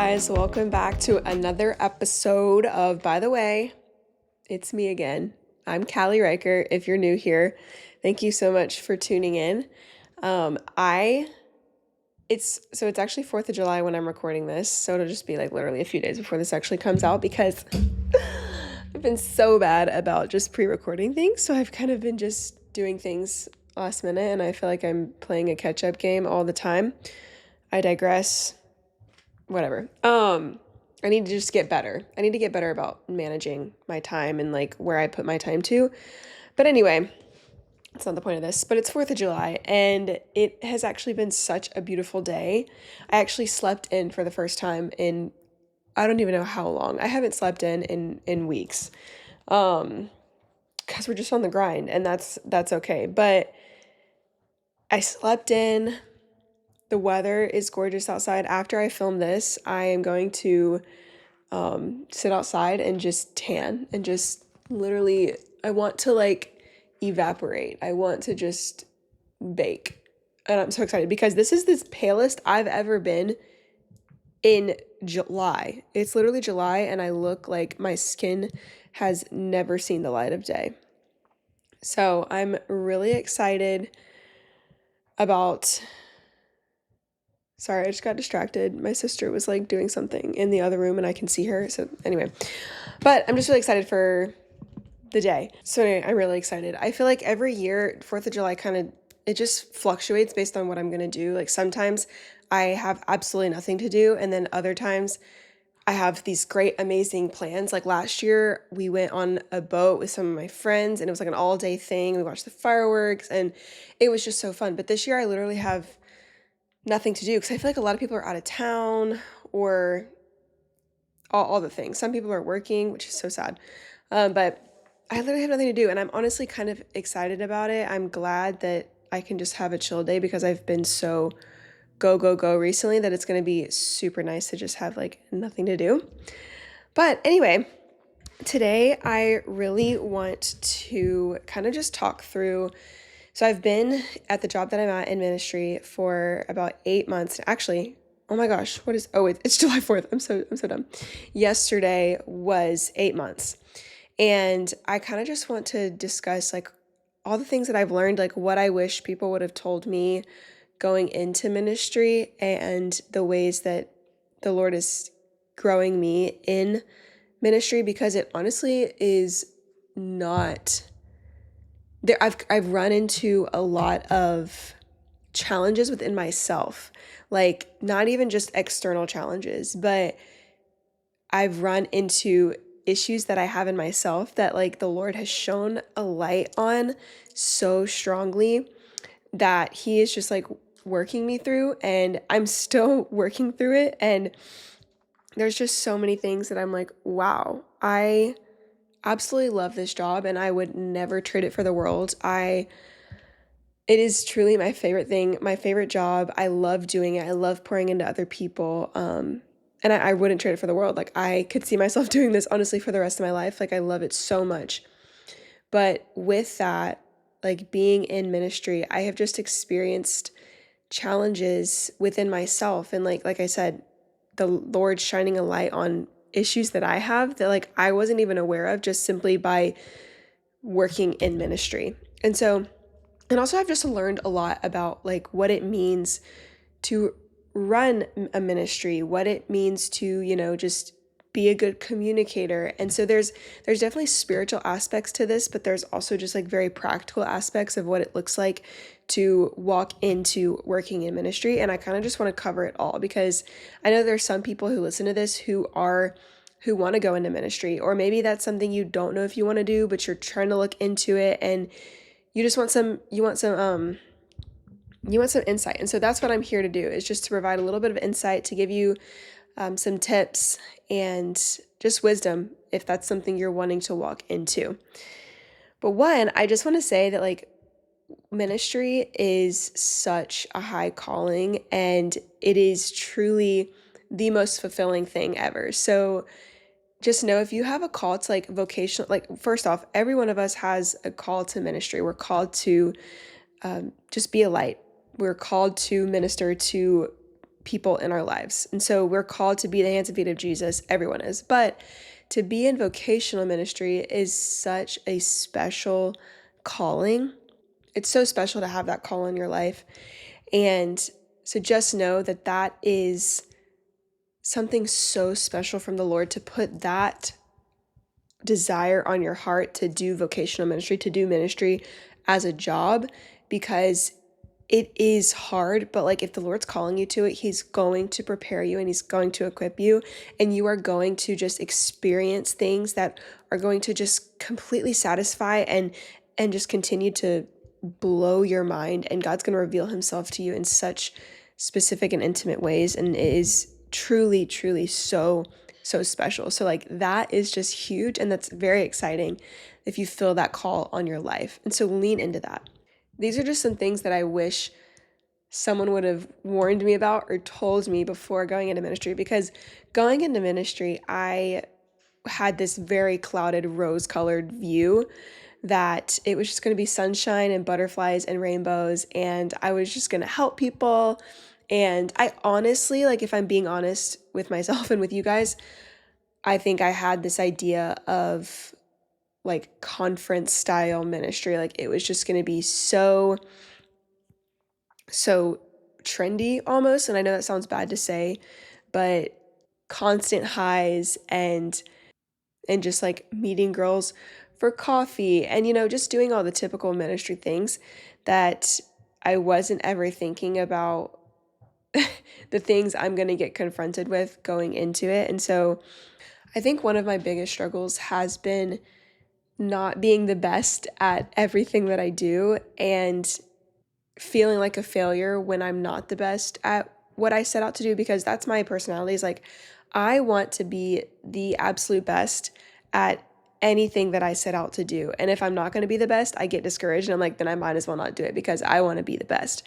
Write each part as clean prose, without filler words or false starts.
guys, welcome back to another episode of By the Way, it's me again. I'm Callie Riker. If you're new here, thank you so much for tuning in. I it's actually 4th of July when I'm recording this, so it'll just be like literally a few days before this actually comes out because I've been so bad about just pre-recording things, so I've kind of been just doing things last minute and I feel like I'm playing a catch-up game all the time. I digress. Whatever. I need to just get better. I need to get better about managing my time and like where I put my time to. But anyway, that's not the point of this, but it's 4th of July and it has actually been such a beautiful day. I actually slept in for the first time in I don't even know how long. I haven't slept in weeks. Cuz we're just on the grind and that's okay. But I slept in. The weather is gorgeous outside. After I film this, I am going to sit outside and just tan and just literally, I want to like evaporate. I want to just bake. And I'm so excited because this is the palest I've ever been in July. It's literally July and I look like my skin has never seen the light of day. So I'm really excited about. Sorry, I just got distracted. My sister was like doing something in the other room and I can see her. So anyway, but I'm just really excited for the day. So anyway, I'm really excited. I feel like every year, 4th of July it just fluctuates based on what I'm going to do. Like sometimes I have absolutely nothing to do. And then other times I have these great, amazing plans. Like last year we went on a boat with some of my friends and it was like an all day thing. We watched the fireworks and it was just so fun. But this year I literally have nothing to do because I feel like a lot of people are out of town or all the things. Some people are working, which is so sad. But I literally have nothing to do and I'm honestly kind of excited about it. I'm glad that I can just have a chill day because I've been so go, go, go recently that it's going to be super nice to just have like nothing to do. But anyway, today I really want to kind of just talk through. So I've been at the job that I'm at in ministry for about 8 months. Actually, oh my gosh, it's July 4th. I'm so dumb. Yesterday was 8 months. And I kind of just want to discuss like all the things that I've learned, like what I wish people would have told me going into ministry and the ways that the Lord is growing me in ministry because it honestly is not there. I've run into a lot of challenges within myself, like not even just external challenges, but I've run into issues that I have in myself that like the Lord has shown a light on so strongly that he is just like working me through and I'm still working through it. And there's just so many things that I'm like, wow, I absolutely love this job and I would never trade it for the world. It is truly my favorite thing, my favorite job. I love doing it. I love pouring into other people. And I wouldn't trade it for the world. Like I could see myself doing this honestly for the rest of my life. Like I love it so much. But with that, like being in ministry, I have just experienced challenges within myself. And like I said, the Lord shining a light on issues that I have that like I wasn't even aware of just simply by working in ministry. And also I've just learned a lot about like what it means to run a ministry, what it means to, just be a good communicator. And so there's definitely spiritual aspects to this, but there's also just like very practical aspects of what it looks like to walk into working in ministry. And I kind of just want to cover it all because I know there's some people who listen to this who want to go into ministry, or maybe that's something you don't know if you want to do, but you're trying to look into it and you just want some insight. And so that's what I'm here to do, is just to provide a little bit of insight, to give you some tips and just wisdom if that's something you're wanting to walk into. But one, I just want to say that like ministry is such a high calling and it is truly the most fulfilling thing ever. So just know if you have a call to like vocational, like first off, every one of us has a call to ministry. We're called to just be a light. We're called to minister to people in our lives. And so we're called to be the hands and feet of Jesus. Everyone is. But to be in vocational ministry is such a special calling. It's so special to have that call in your life. And so just know that that is something so special from the Lord, to put that desire on your heart to do vocational ministry, to do ministry as a job, because it is hard, but like if the Lord's calling you to it, he's going to prepare you and he's going to equip you, and you are going to just experience things that are going to just completely satisfy and just continue to blow your mind, and God's going to reveal himself to you in such specific and intimate ways, and it is truly, truly so special. So like that is just huge, and that's very exciting if you feel that call on your life. And so lean into that. These are just some things that I wish someone would have warned me about or told me before going into ministry, because going into ministry, I had this very clouded, rose-colored view that it was just going to be sunshine and butterflies and rainbows, and I was just going to help people. And I honestly, like if I'm being honest with myself and with you guys, I think I had this idea of like conference style ministry. Like it was just going to be so trendy almost. And I know that sounds bad to say, but constant highs and just like meeting girls for coffee and, just doing all the typical ministry things that I wasn't ever thinking about the things I'm going to get confronted with going into it. And so I think one of my biggest struggles has been not being the best at everything that I do, and feeling like a failure when I'm not the best at what I set out to do, because that's my personality. Is like I want to be the absolute best at anything that I set out to do. And if I'm not going to be the best, I get discouraged and I'm like, then I might as well not do it because I want to be the best.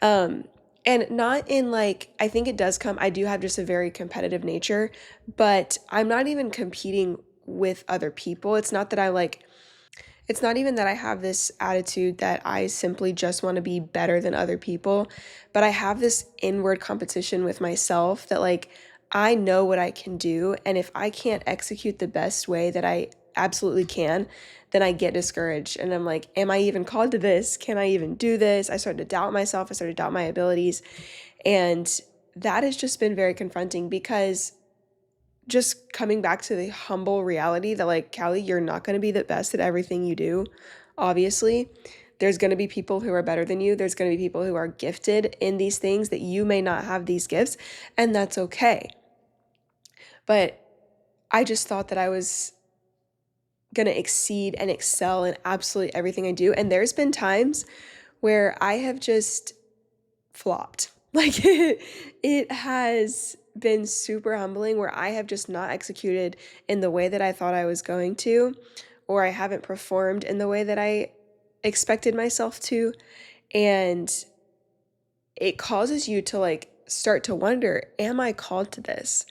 And not in like, I think it does come, I do have just a very competitive nature, but I'm not even competing with other people. It's not even that I have this attitude that I simply just want to be better than other people, but I have this inward competition with myself that like I know what I can do, and if I can't execute the best way that I absolutely can, then I get discouraged and I'm like, am I even called to this? Can I even do this? I started to doubt myself. I started to doubt my abilities, and that has just been very confronting, because just coming back to the humble reality that like, Callie, you're not going to be the best at everything you do. Obviously, there's going to be people who are better than you. There's going to be people who are gifted in these things that you may not have these gifts, and that's okay. But I just thought that I was going to exceed and excel in absolutely everything I do. And there's been times where I have just flopped. Like it has been super humbling, where I have just not executed in the way that I thought I was going to, or I haven't performed in the way that I expected myself to. And it causes you to like start to wonder, am I called to this?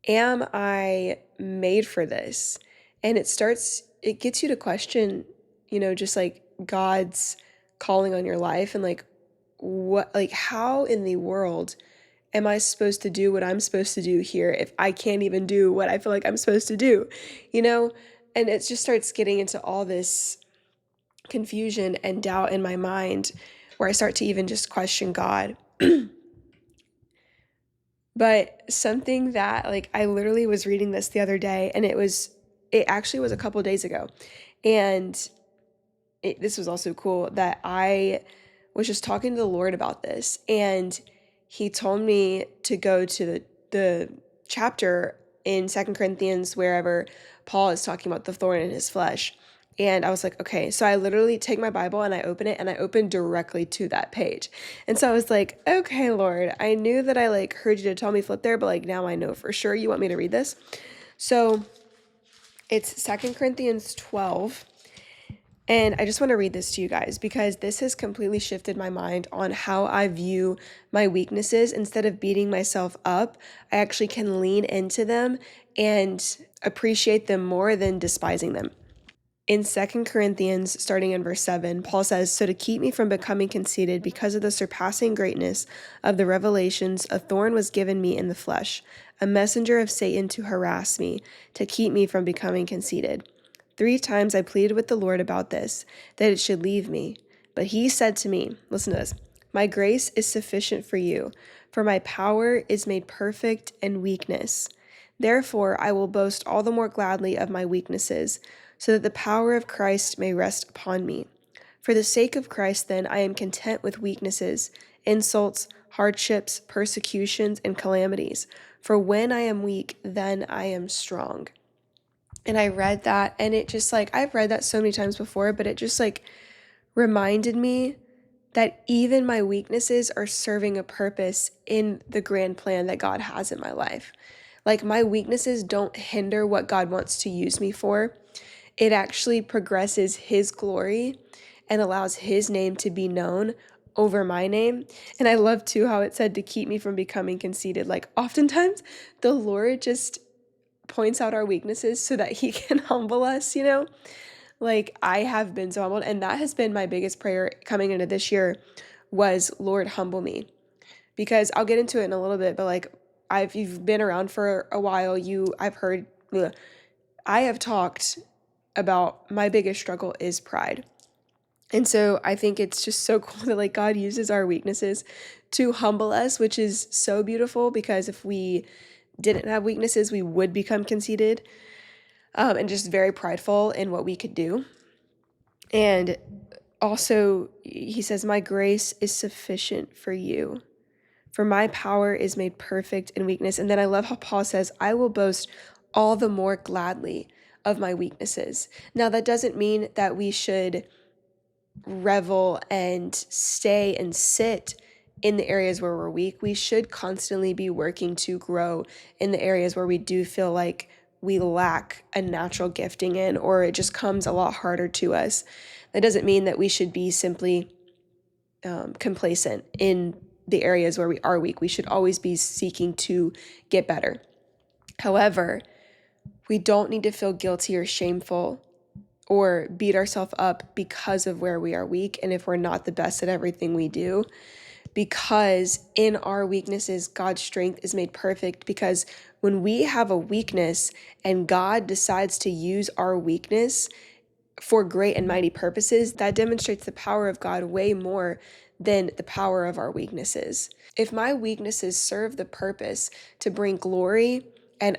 Am I made for this? And it gets you to question, just like God's calling on your life, and like how in the world am I supposed to do what I'm supposed to do here if I can't even do what I feel like I'm supposed to do, And it just starts getting into all this confusion and doubt in my mind, where I start to even just question God. But something that like I literally was reading this the other day, and it actually was a couple days ago. And this was also cool that I was just talking to the Lord about this, and he told me to go to the chapter in 2 Corinthians wherever Paul is talking about the thorn in his flesh. And I was like, okay, so I literally take my Bible and I open it, and I open directly to that page. And so I was like, okay, Lord, I knew that I like heard you to tell me flip there, but like now I know for sure you want me to read this. So it's 2 Corinthians 12. And I just want to read this to you guys, because this has completely shifted my mind on how I view my weaknesses. Instead of beating myself up, I actually can lean into them and appreciate them more than despising them. In 2 Corinthians, starting in verse 7, Paul says, "So to keep me from becoming conceited because of the surpassing greatness of the revelations, a thorn was given me in the flesh, a messenger of Satan to harass me, to keep me from becoming conceited. 3 times I pleaded with the Lord about this, that it should leave me. But he said to me," listen to this, "My grace is sufficient for you, for my power is made perfect in weakness. Therefore I will boast all the more gladly of my weaknesses, so that the power of Christ may rest upon me. For the sake of Christ, then, I am content with weaknesses, insults, hardships, persecutions, and calamities. For when I am weak, then I am strong." And I read that, and it just like, I've read that so many times before, but it just like reminded me that even my weaknesses are serving a purpose in the grand plan that God has in my life. Like, my weaknesses don't hinder what God wants to use me for. It actually progresses his glory and allows his name to be known over my name. And I love too how it said to keep me from becoming conceited. Like, oftentimes the Lord just points out our weaknesses so that he can humble us, you know? Like, I have been so humbled, and that has been my biggest prayer coming into this year was, Lord, humble me. Because I'll get into it in a little bit, but like, you've been around for a while, I've heard, I have talked about my biggest struggle is pride. And so I think it's just so cool that like God uses our weaknesses to humble us, which is so beautiful, because if we didn't have weaknesses, we would become conceited, and just very prideful in what we could do. And also, he says, "My grace is sufficient for you, for my power is made perfect in weakness." And then I love how Paul says, "I will boast all the more gladly of my weaknesses." Now, that doesn't mean that we should revel and stay and sit in the areas where we're weak. We should constantly be working to grow in the areas where we do feel like we lack a natural gifting in, or it just comes a lot harder to us. That doesn't mean that we should be simply complacent in the areas where we are weak. We should always be seeking to get better. However, we don't need to feel guilty or shameful or beat ourselves up because of where we are weak and if we're not the best at everything we do. Because in our weaknesses, God's strength is made perfect. Because when we have a weakness and God decides to use our weakness for great and mighty purposes, that demonstrates the power of God way more than the power of our weaknesses. If my weaknesses serve the purpose to bring glory and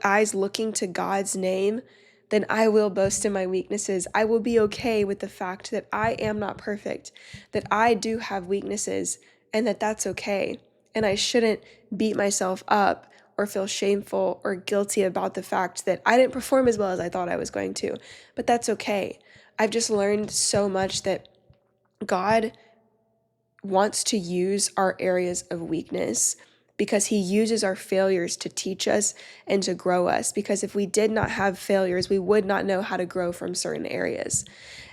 eyes looking to God's name, then I will boast in my weaknesses. I will be okay with the fact that I am not perfect, that I do have weaknesses, and that that's okay. And I shouldn't beat myself up or feel shameful or guilty about the fact that I didn't perform as well as I thought I was going to. But that's okay. I've just learned so much that God wants to use our areas of weakness, because he uses our failures to teach us and to grow us. Because if we did not have failures, we would not know how to grow from certain areas.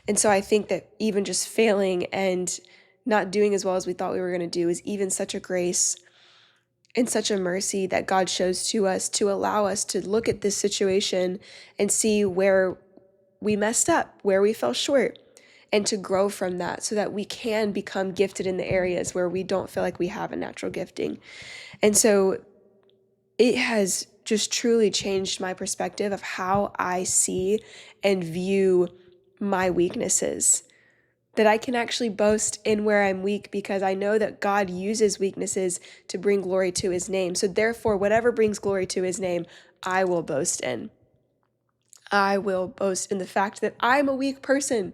And so I think that even just failing and not doing as well as we thought we were going to do is even such a grace and such a mercy that God shows to us, to allow us to look at this situation and see where we messed up, where we fell short, and to grow from that so that we can become gifted in the areas where we don't feel like we have a natural gifting. And so it has just truly changed my perspective of how I see and view my weaknesses. That I can actually boast in where I'm weak, because I know that God uses weaknesses to bring glory to his name. So therefore, whatever brings glory to his name, I will boast in. I will boast in the fact that I'm a weak person.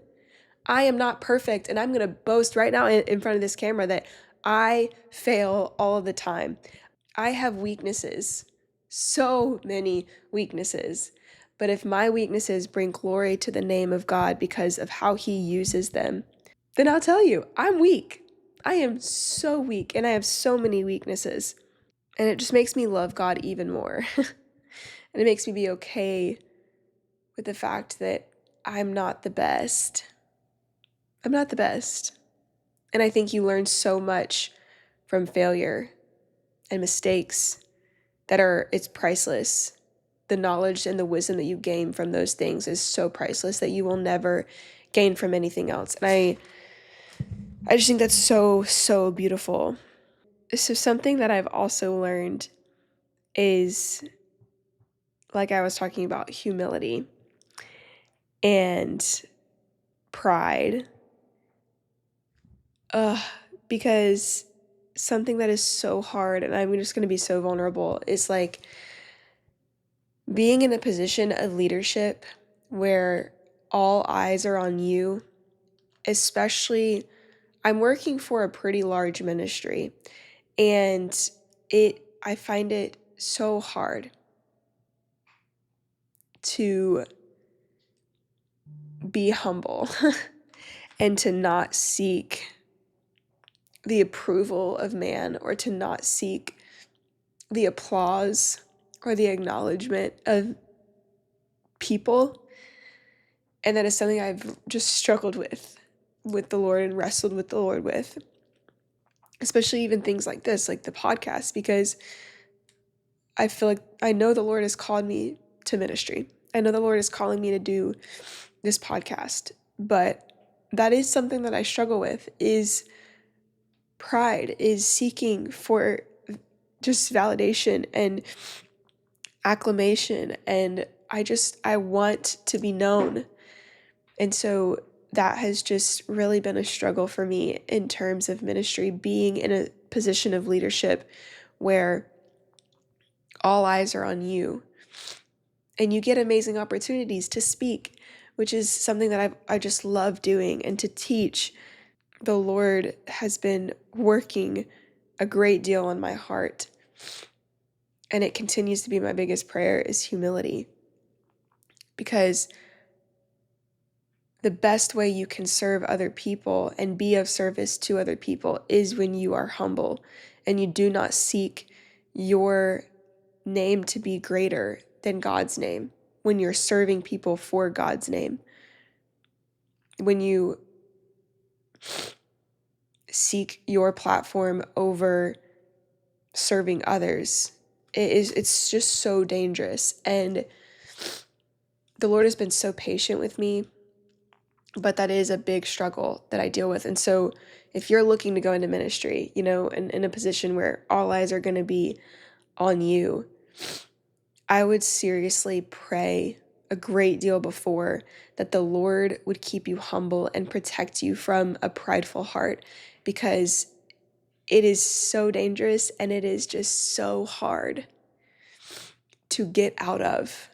I am not perfect, and I'm going to boast right now in front of this camera that I fail all of the time. I have weaknesses, so many weaknesses. But if my weaknesses bring glory to the name of God because of how he uses them, then I'll tell you, I'm weak. I am so weak, and I have so many weaknesses. And it just makes me love God even more. And it makes me be okay with the fact that I'm not the best. I'm not the best. And I think you learn so much from failure and mistakes it's priceless. the knowledge and the wisdom that you gain from those things is so priceless that you will never gain from anything else. And I just think that's so, so beautiful. So something that I've also learned is, like I was talking about, humility and pride. Because something that is so hard, and I'm just going to be so vulnerable, is like being in a position of leadership where all eyes are on you, especially I'm working for a pretty large ministry, and I find it so hard to be humble and to not seek the approval of man, or to not seek the applause or the acknowledgement of people. And that is something I've just struggled with the Lord and wrestled with the Lord with, especially even things like this, like the podcast, because I feel like I know the Lord has called me to ministry. I know the Lord is calling me to do this podcast, but that is something that I struggle with, is pride, is seeking for just validation and acclamation. And I want to be known. And so that has just really been a struggle for me in terms of ministry, being in a position of leadership where all eyes are on you and you get amazing opportunities to speak, which is something that I just love doing, and to teach. The Lord has been working a great deal on my heart, and it continues to be my biggest prayer, is humility, because the best way you can serve other people and be of service to other people is when you are humble and you do not seek your name to be greater than God's name. When you're serving people for God's name, when you seek your platform over serving others, it's just so dangerous. And the Lord has been so patient with me, but that is a big struggle that I deal with. And so if you're looking to go into ministry, and in a position where all eyes are going to be on you, I would seriously pray a great deal before that the Lord would keep you humble and protect you from a prideful heart, because it is so dangerous and it is just so hard to get out of.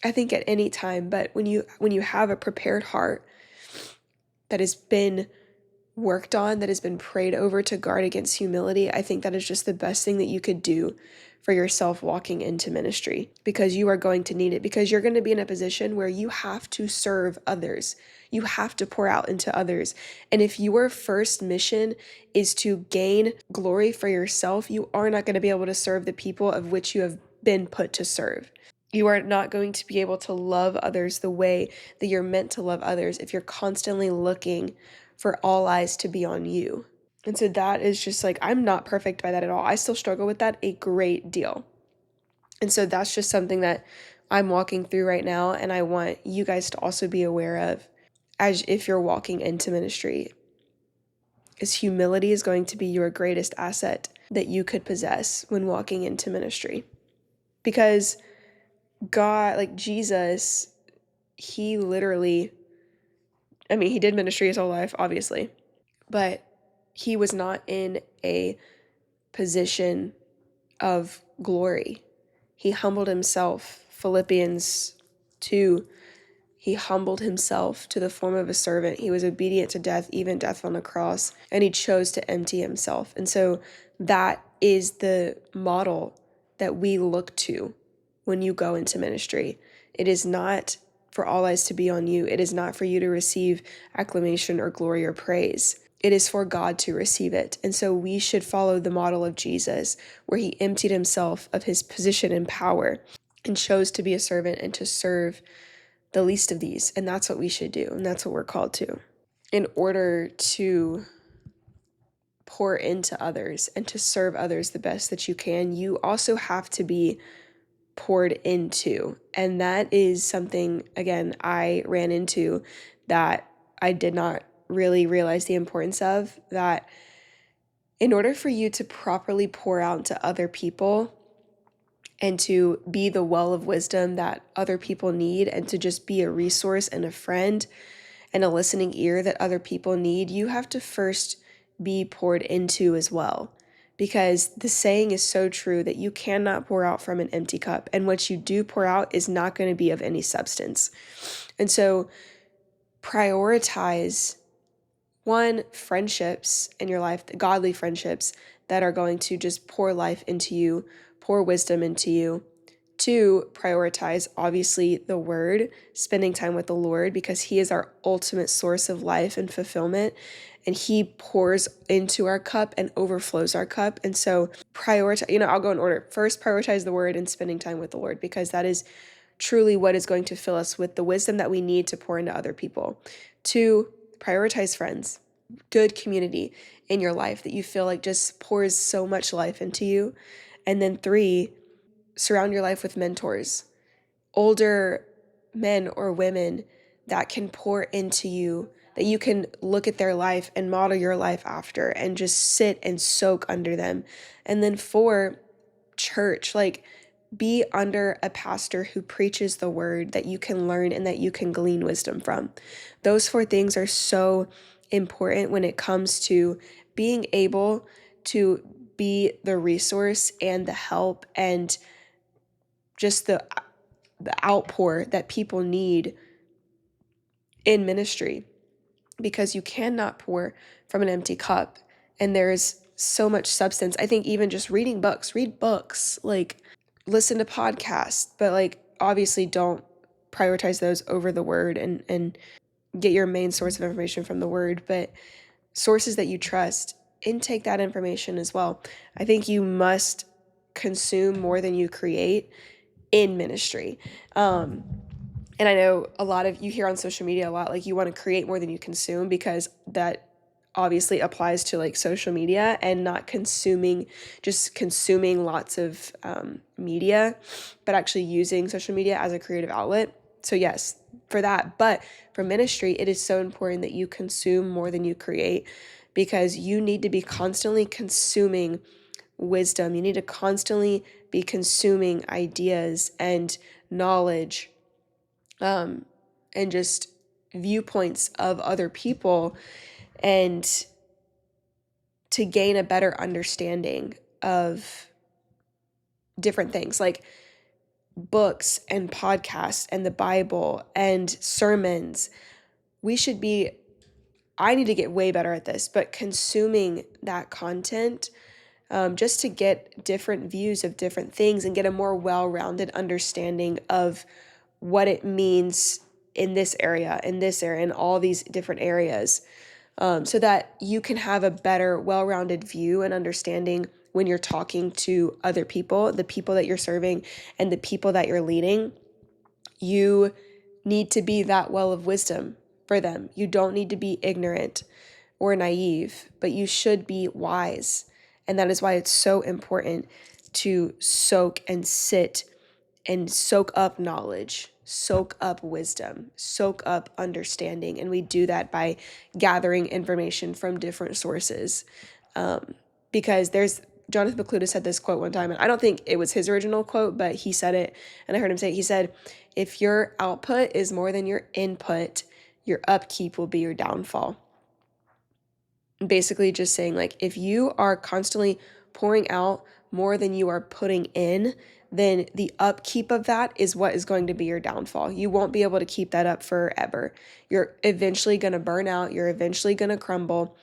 I think at any time, but when you have a prepared heart that has been worked on, that has been prayed over to guard against humility, I think that is just the best thing that you could do for yourself walking into ministry, because you are going to need it, because you're going to be in a position where you have to serve others. You have to pour out into others. And if your first mission is to gain glory for yourself, you are not going to be able to serve the people of which you have been put to serve. You are not going to be able to love others the way that you're meant to love others if you're constantly looking for all eyes to be on you. And so that is just like, I'm not perfect by that at all. I still struggle with that a great deal. And so that's just something that I'm walking through right now, and I want you guys to also be aware of as if you're walking into ministry. Is humility is going to be your greatest asset that you could possess when walking into ministry. Because God, like Jesus, he literally, he did ministry his whole life, obviously, but he was not in a position of glory. He humbled himself. Philippians 2, he humbled himself to the form of a servant. He was obedient to death, even death on the cross, and he chose to empty himself. And so that is the model that we look to when you go into ministry. It is not for all eyes to be on you. It is not for you to receive acclamation or glory or praise. It is for God to receive it. And so we should follow the model of Jesus, where he emptied himself of his position and power and chose to be a servant and to serve the least of these. And that's what we should do. And that's what we're called to. In order to pour into others and to serve others the best that you can, you also have to be poured into. And that is something, again, I ran into that I did not really realize the importance of, that in order for you to properly pour out to other people and to be the well of wisdom that other people need, and to just be a resource and a friend and a listening ear that other people need, you have to first be poured into as well. Because the saying is so true that you cannot pour out from an empty cup, and what you do pour out is not going to be of any substance. And so prioritize, one, friendships in your life, godly friendships that are going to just pour life into you, pour wisdom into you. Two, prioritize, obviously, the word, spending time with the Lord, because he is our ultimate source of life and fulfillment. And he pours into our cup and overflows our cup. And so prioritize, I'll go in order. First, prioritize the word and spending time with the Lord, because that is truly what is going to fill us with the wisdom that we need to pour into other people. Two, prioritize friends, good community in your life that you feel like just pours so much life into you. And then three, surround your life with mentors, older men or women that can pour into you, that you can look at their life and model your life after and just sit and soak under them. And then four, church, like be under a pastor who preaches the word that you can learn and that you can glean wisdom from. Those four things are so important when it comes to being able to be the resource and the help and just the outpour that people need in ministry, because you cannot pour from an empty cup. And there's so much substance. I think even just read books, like listen to podcasts, but like obviously don't prioritize those over the word, and get your main source of information from the word, but sources that you trust, intake that information as well. I think you must consume more than you create in ministry. And I know a lot of you hear on social media a lot, like you want to create more than you consume, because that obviously applies to like social media and not just consuming lots of media, but actually using social media as a creative outlet. So yes, for that. But for ministry, it is so important that you consume more than you create, because you need to be constantly consuming wisdom. You need to constantly be consuming ideas and knowledge, and just viewpoints of other people, and to gain a better understanding of different things like books and podcasts and the Bible and sermons. I need to get way better at this, but consuming that content, just to get different views of different things and get a more well-rounded understanding of what it means in this area, in all these different areas, so that you can have a better, well-rounded view and understanding when you're talking to other people, the people that you're serving and the people that you're leading. You need to be that well of wisdom for them. You don't need to be ignorant or naive, but you should be wise. And that is why it's so important to soak and sit and soak up knowledge, soak up wisdom, soak up understanding. And we do that by gathering information from different sources. Because Jonathan McCluda said this quote one time, and I don't think it was his original quote, but he said it, and I heard him say it. He said, if your output is more than your input, your upkeep will be your downfall. Basically just saying, like, if you are constantly pouring out more than you are putting in, then the upkeep of that is what is going to be your downfall. You won't be able to keep that up forever. You're eventually going to burn out. You're eventually going to crumble.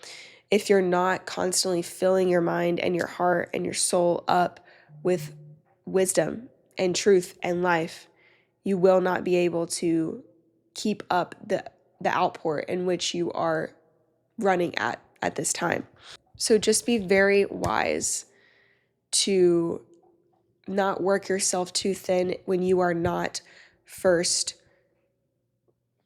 If you're not constantly filling your mind and your heart and your soul up with wisdom and truth and life, you will not be able to keep up the outpour in which you are running at this time. So just be very wise to not work yourself too thin when you are not first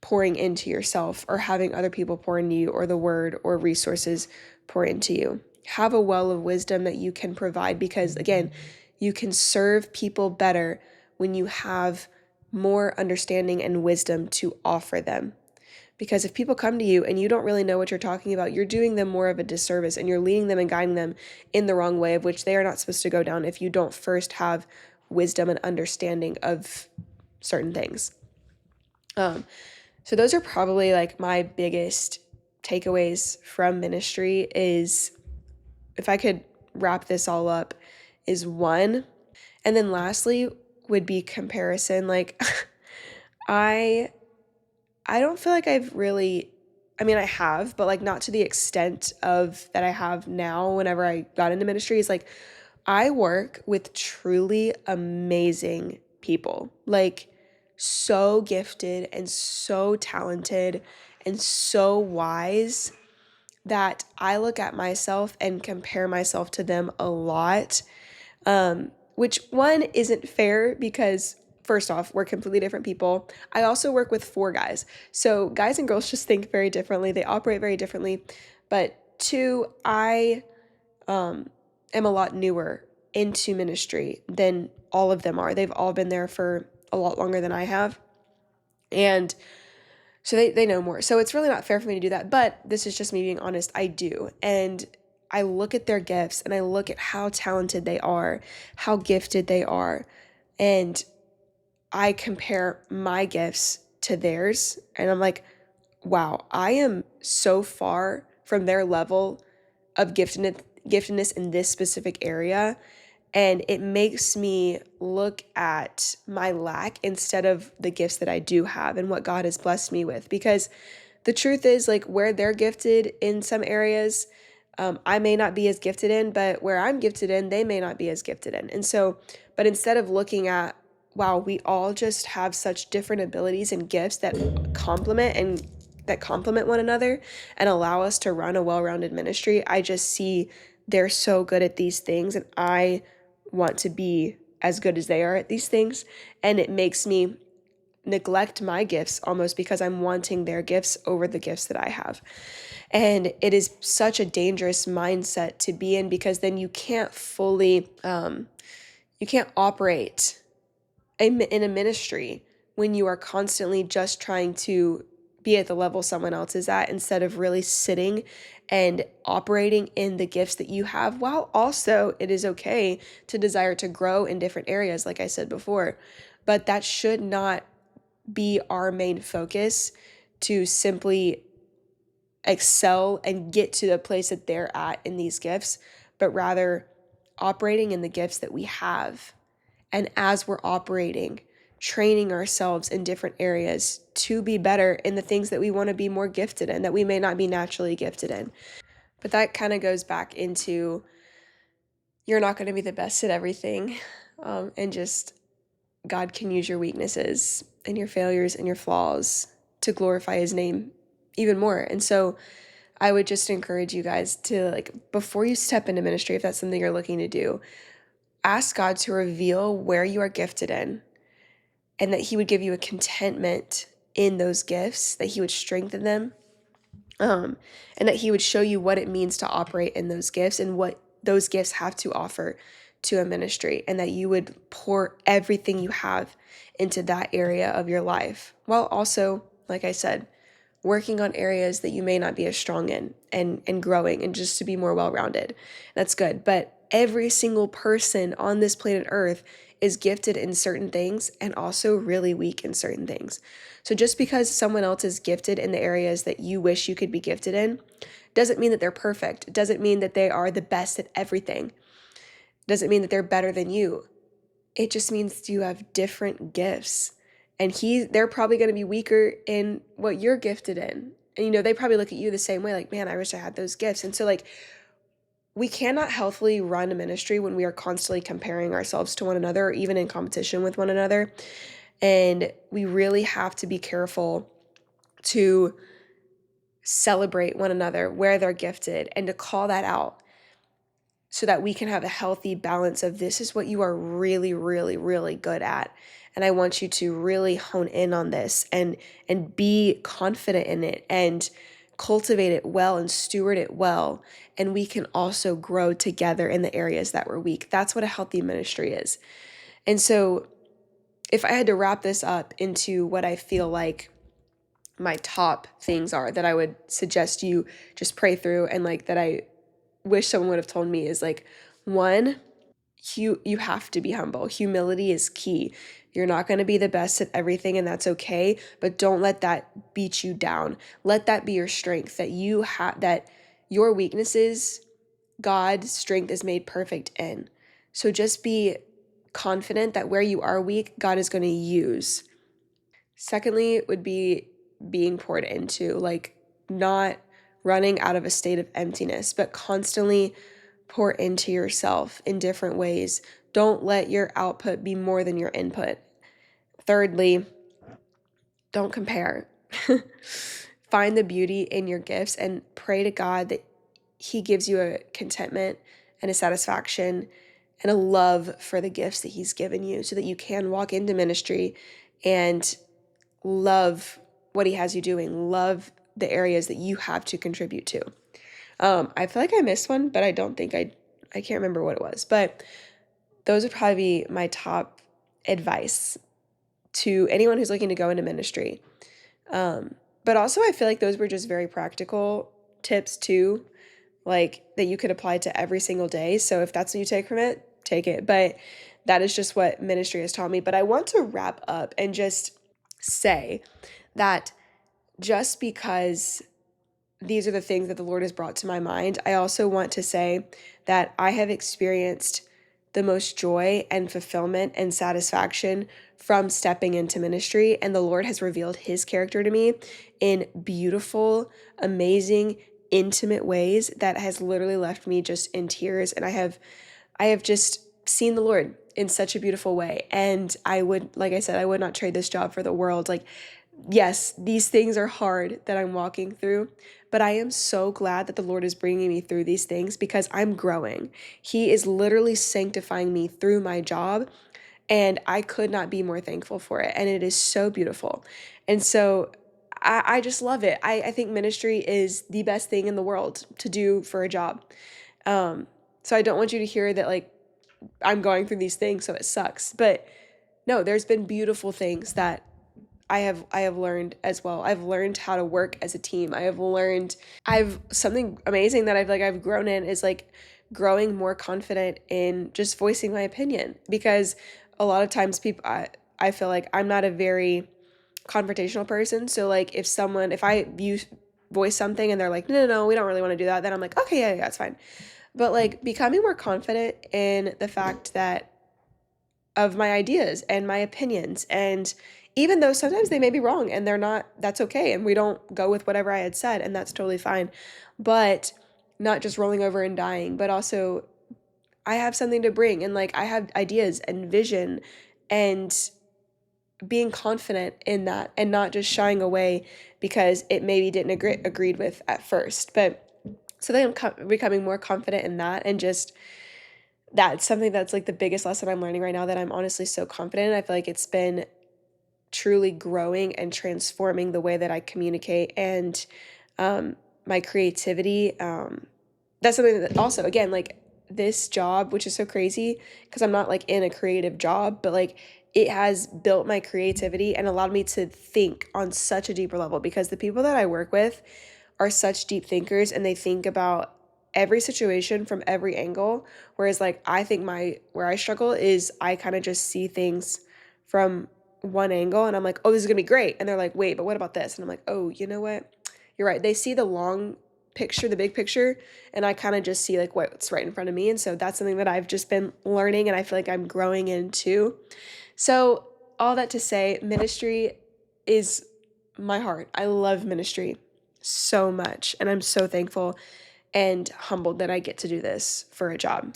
pouring into yourself or having other people pour into you, or the word or resources pour into you. Have a well of wisdom that you can provide, because again, you can serve people better when you have more understanding and wisdom to offer them. Because if people come to you and you don't really know what you're talking about, you're doing them more of a disservice, and you're leading them and guiding them in the wrong way, of which they are not supposed to go down if you don't first have wisdom and understanding of certain things. So those are probably like my biggest takeaways from ministry. Is, if I could wrap this all up, is one, and then lastly would be comparison. Like I don't feel like I've really, I mean, I have, but like not to the extent of that I have now whenever I got into ministry. Is like, I work with truly amazing people, like so gifted and so talented and so wise, that I look at myself and compare myself to them a lot. Which one isn't fair, because first off, we're completely different people. I also work with 4 guys. So guys and girls just think very differently. They operate very differently. But 2, I am a lot newer into ministry than all of them are. They've all been there for a lot longer than I have. And so they know more. So it's really not fair for me to do that. But this is just me being honest. I do. And I look at their gifts and I look at how talented they are, how gifted they are. And I compare my gifts to theirs. And I'm like, wow, I am so far from their level of giftedness in this specific area. And it makes me look at my lack instead of the gifts that I do have and what God has blessed me with. Because the truth is, like, where they're gifted in some areas, I may not be as gifted in, but where I'm gifted in, they may not be as gifted in. And so, but instead of looking at, wow, we all just have such different abilities and gifts that complement one another and allow us to run a well-rounded ministry, I just see they're so good at these things, and I want to be as good as they are at these things. And it makes me neglect my gifts almost, because I'm wanting their gifts over the gifts that I have. And it is such a dangerous mindset to be in, because then you can't fully, you can't operate in a ministry when you are constantly just trying to be at the level someone else is at, instead of really sitting and operating in the gifts that you have, while also it is okay to desire to grow in different areas, like I said before. But that should not be our main focus, to simply excel and get to the place that they're at in these gifts, but rather operating in the gifts that we have. And as we're operating, training ourselves in different areas to be better in the things that we want to be more gifted in, that we may not be naturally gifted in. But that kind of goes back into, you're not going to be the best at everything. And just, God can use your weaknesses and your failures and your flaws to glorify his name even more. And so I would just encourage you guys to, like, before you step into ministry, if that's something you're looking to do, ask God to reveal where you are gifted in, and that he would give you a contentment in those gifts, that he would strengthen them, and that he would show you what it means to operate in those gifts and what those gifts have to offer to a ministry, and that you would pour everything you have into that area of your life, while also, like I said, working on areas that you may not be as strong in, and growing, and just to be more well-rounded. That's good. But every single person on this planet Earth is gifted in certain things and also really weak in certain things. So just because someone else is gifted in the areas that you wish you could be gifted in, doesn't mean that they're perfect. It doesn't mean that they are the best at everything. It doesn't mean that they're better than you. It just means you have different gifts. And they're probably going to be weaker in what you're gifted in. And, they probably look at you the same way, like, man, I wish I had those gifts. And so, like, we cannot healthily run a ministry when we are constantly comparing ourselves to one another, or even in competition with one another. And we really have to be careful to celebrate one another where they're gifted, and to call that out, so that we can have a healthy balance of, this is what you are really, really, really good at. And I want you to really hone in on this, and be confident in it, and cultivate it well, and steward it well. And we can also grow together in the areas that we're weak. That's what a healthy ministry is. And so if I had to wrap this up into what I feel like my top things are that I would suggest you just pray through, and like that I wish someone would have told me, is like, one, you have to be humble. Humility is key. You're not going to be the best at everything, and that's okay, but don't let that beat you down. Let that be your strength, that you have, that your weaknesses, God's strength is made perfect in. So just be confident that where you are weak, God is going to use. Secondly, would be being poured into, like not running out of a state of emptiness, but constantly pour into yourself in different ways. Don't let your output be more than your input. Thirdly, don't compare. Find the beauty in your gifts and pray to God that He gives you a contentment and a satisfaction and a love for the gifts that He's given you, so that you can walk into ministry and love what He has you doing, love the areas that you have to contribute to. I feel like I missed one, but I don't think I can't remember what it was. But those would probably be my top advice to anyone who's looking to go into ministry. But also I feel like those were just very practical tips too, like that you could apply to every single day. So if that's what you take from it, take it. But that is just what ministry has taught me. But I want to wrap up and just say that just because these are the things that the Lord has brought to my mind, I also want to say that I have experienced the most joy and fulfillment and satisfaction from stepping into ministry, and the Lord has revealed His character to me in beautiful, amazing, intimate ways that has literally left me just in tears. And I have just seen the Lord in such a beautiful way. And I would, like I said, I would not trade this job for the world. Like, yes, these things are hard that I'm walking through, but I am so glad that the Lord is bringing me through these things because I'm growing. He is literally sanctifying me through my job, and I could not be more thankful for it. And it is so beautiful. And so I just love it. I think ministry is the best thing in the world to do for a job. So I don't want you to hear that like I'm going through these things, so it sucks. But no, there's been beautiful things that I have learned as well. I've learned how to work as a team. I've something amazing that I've grown in is like growing more confident in just voicing my opinion, because a lot of times I feel like I'm not a very confrontational person. So like if I voice something and they're like, no, we don't really want to do that, then I'm like, okay, yeah, it's fine. But like becoming more confident in the fact that of my ideas and my opinions, and even though sometimes they may be wrong and they're not, that's okay. And we don't go with whatever I had said, and that's totally fine. But not just rolling over and dying, but also I have something to bring, and like I have ideas and vision, and being confident in that and not just shying away because it maybe didn't agreed with at first. But so then I'm becoming more confident in that, and just that's something that's like the biggest lesson I'm learning right now, that I'm honestly so confident in. I feel like it's been truly growing and transforming the way that I communicate and my creativity. That's something that also, again, like this job, which is so crazy because I'm not like in a creative job, but like it has built my creativity and allowed me to think on such a deeper level, because the people that I work with are such deep thinkers and they think about every situation from every angle. Whereas like I think where I struggle is I kind of just see things from one angle and I'm like, oh, this is gonna be great. And they're like, wait, but what about this? And I'm like, oh, you know what? You're right. They see the long picture, the big picture, and I kind of just see like what's right in front of me. And so that's something that I've just been learning and I feel like I'm growing into. So all that to say, ministry is my heart. I love ministry so much, and I'm so thankful and humbled that I get to do this for a job.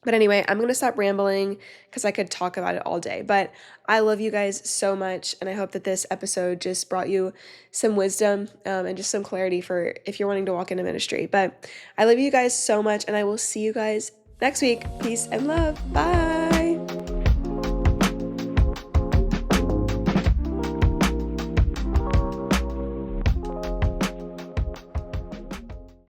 But anyway, I'm going to stop rambling because I could talk about it all day. But I love you guys so much, and I hope that this episode just brought you some wisdom and just some clarity for if you're wanting to walk into ministry. But I love you guys so much, and I will see you guys next week. Peace and love. Bye.